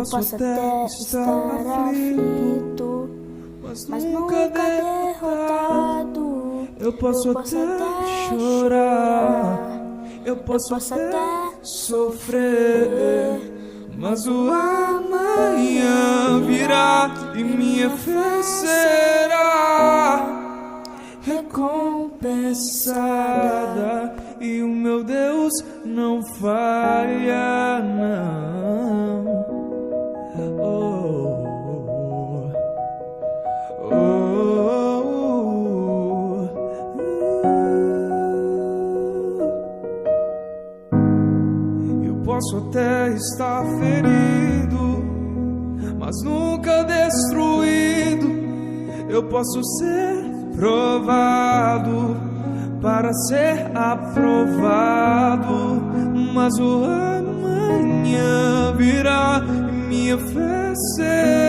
posso até estar aflito, mas nunca derrotado. Eu posso até chorar, eu posso até sofrer, mas o amanhã virá e minha fé será recompensada. E o meu Deus não falha, não. Oh, oh, oh, oh. Eu posso até estar ferido, mas nunca destruído. Eu posso ser provado para ser aprovado, mas o amanhã virá e minha fé será